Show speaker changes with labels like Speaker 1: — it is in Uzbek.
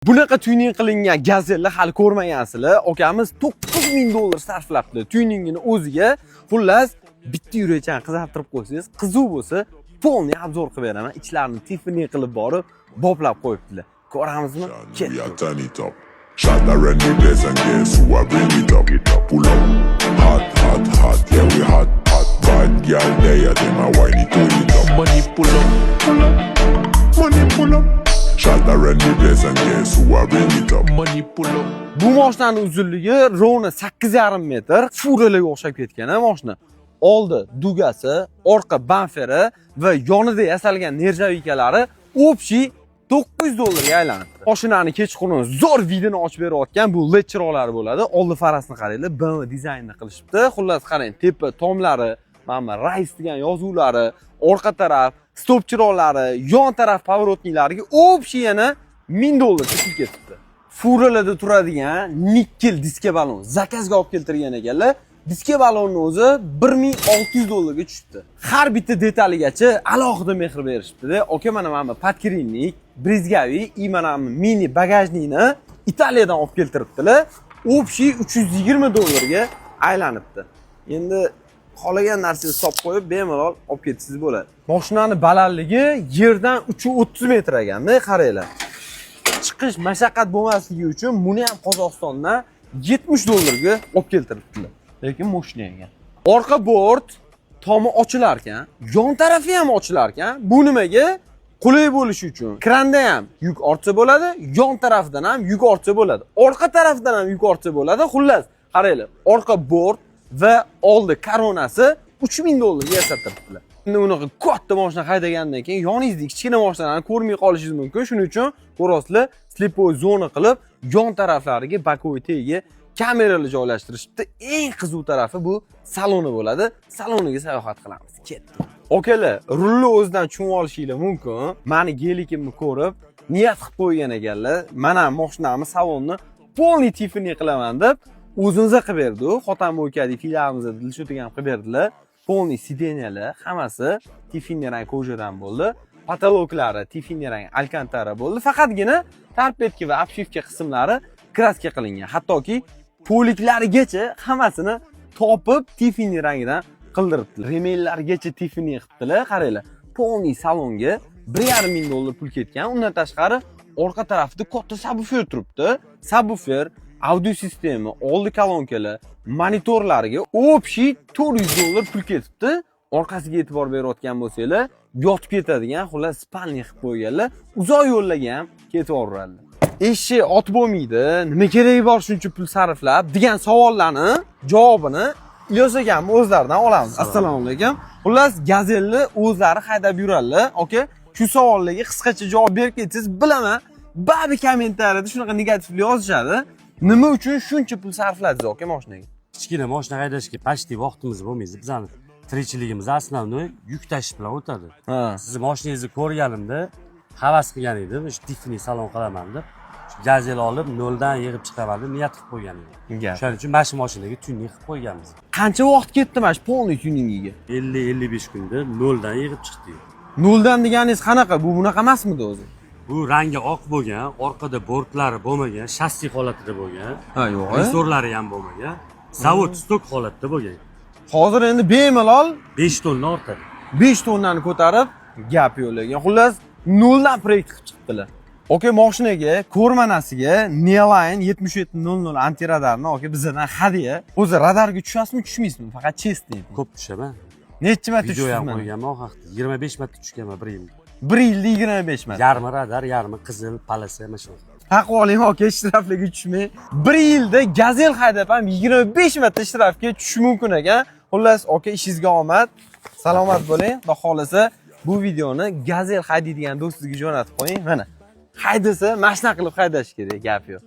Speaker 1: Bunaqa tuning qilingan gazelni hali ko'rmagansizlar. Akamiz $9000 sarflabdi tuningini o'ziga. Xullas, bitta yurakdan qizartirib qo'ysangiz, qizuv bo'lsa, polni obzor qilib beraman. Ichlarini tifini qilib borib, boplab qo'yibdilar. Ko'ramizmi? Ketdik.
Speaker 2: Shot around the place and guess who I bring it up. Pull up, hot, hot, hot, yeah we hot, hot. Bad girl there, them a whine it to it up. Money pull up, money pull up. Shot around the place and guess who I bring it up. Money pull up.
Speaker 1: Bu mashinaning uzunligi rovna 8,5 metr. Furalarga o'xshab ketgan mashina. Oldi dugasi, orqa bamferi va yonida yasalgan nerjavikalari общий $900 aylanibdi. Mashinani kechqurun zo'r vidini ochib berayotgan bu LED chiroqlari bo'ladi. Oldi farasini qaranglar, BMW dizaynini qilishibdi. Xullas qarang, tepa tomlari, mana Rais degan yozuvlari, orqa taraf stop chiroqlari, yon taraf поворотниклariga общий yana $1000 tushib ketibdi. Furalarda turadigan nikkel diska balon zakazga olib keltirgan ekanlar. Diska balonni o'zi $1600 ga tushibdi. Har bitta detaligacha alohida mehr berishibdi-da. Aka mana podkrinnik, brizgaviy, mana mini bagajnikni Italiyadan olib keltiribdilar. Общий $320 ga aylanibdi. Endi qolagan narsangizni solib qo'yib, bemalol olib ketsangiz bo'ladi. Mashinaning balandligi yerdan 330 metr ekan-da, qaranglar. Chiqish mashaqqat bo'lmasligi uchun buni ham Qozog'istondan $70 ga olib keltiribdilar. Lekin mashina ekan. Orqa bort tomi ochilar ekan, yon tarafi ham ochilar ekan. Bu nimaga? Qulay bo'lishi uchun. Kranda ham yuk ortsa bo'ladi, yon tarafdan ham yuk ortsa bo'ladi. Orqa tarafdan ham yuk ortsa bo'ladi. Xullas, qaranglar, orqa bort va oldi koronasi $3000 ga yasatiribdilar. Endi unaqa katta mashina haydagandan keyin yoningizda kichkina mashinalarni ko'rmay qolishingiz mumkin. Shuning uchun ko'rasizlar, slepoy zona qilib, yon taraflariga bokovoy tagiga kameralar joylashtirishibdi. Eng qiziq tarafi bu saloni bo'ladi. Saloniga sayohat qilamiz. Ketdik. Okalar, rulni o'zidan tushunib olishinglar mumkin. Meni gelikimni ko'rib, niyat qilib qo'ygan ekanlar. Mana mashinamiz salonni polni tifini qilaman deb o'zimiz qilib berdi. Xotan mo'kadi filamimizda dilshotga ham qilib berdilar. Polni sidenyalar hammasi tifini rang ko'jadan bo'ldi. Patologlari tifini rang alkantara bo'ldi. Faqatgina tarpetka va obshivka qismlari kraska qilingan. Hattoki poliklarigacha hammasini topib tifini rangidan qildiribdilar. Remellargacha tifini qilibdilar. Qaranglar, polni salonga $1,500 pul ketgan. Undan tashqari orqa tarafda katta subwoofer turibdi. Subwoofer, audio sistema, oldi kolonkalar, monitorlariga общий $400 pul ketibdi. Orqasiga e'tibor berayotgan bo'lsanglar, yotib ketadigan, xullas spalni qilib qo'yganlar. Uzoq yo'llarga ham ketib o'radi. Eshik ot bo'lmaydi, nima keragi bor shuncha pul sarflab degan savollarni javobini Ilyos akam o'zlaridan olamiz. Assalomu alaykum. Xullas, gazelni o'zlari haydab yuradilar. Aka, shu savollarga qisqacha javob berib ketsangiz, bilaman, ba'zi kommentariyada shunaqa negativli yozishadi. Nima uchun shuncha pul sarfladingiz aka mashinaga?
Speaker 3: Kichkina mashina haydashga почти vaqtimiz bo'lmaydi. Bizning tirikchiligimiz основной yuk tashish bilan o'tadi. Siz mashinangizni ko'rganimda havas qilgan edim, shu tifini salon qilaman deb. Gazel olib, noldan yig'ib chiqaman deb niyat qilib qo'ygan edim. Shuning uchun mana shu mashinaga tuning qilib qo'yganmiz.
Speaker 1: Qancha vaqt ketdi mana shu polni tuningiga?
Speaker 3: 50-55 kunda noldan yig'ib chiqdik.
Speaker 1: Noldan deganingiz qanaqa? Bu bunaqa emasmidi o'zi?
Speaker 3: Bu rangi oq bo'lgan, orqada bortlari bo'lmagan, shassi holatida bo'lgan.
Speaker 1: Ha, yo'q.
Speaker 3: Resorlari ham bo'lmagan. Zavod stok holatda bo'lgan.
Speaker 1: Hozir endi bemalol
Speaker 3: 5 tonna ortadi.
Speaker 1: 5 tonnani ko'tarib gap yo'llagan. Xullas, noldan proyekt qilib chiqibdilar. Oka, mashinaga ko'rmanasiga Neoline 7700 antiradarni oka bizdan hadya. O'zi radarga tushasizmi, tushmaysizmi? Faqat chestning.
Speaker 3: Ko'p tushaman.
Speaker 1: Necha marta
Speaker 3: Video ham
Speaker 1: tushibman?
Speaker 3: qo'yganman o haqda. 25 marta tushganman 1 yilda.
Speaker 1: 1 yilda 25 marta.
Speaker 3: Yarmi radar, yarmi qizil, palasa mana shu.
Speaker 1: Haqq oling oka, ishtiraflarga tushmay. 1 yilda gazel haydab ham 25 marta ishtirafga tushish mumkin ekan. Xullas, oka, ishingizga omad. Salomat bo'ling. Xudo xolasa bu videoni gazel haydaydigan do'stingizga jo'natib qo'ying. Mana haydasa mashina qilib haydash kerak, gap yo'q.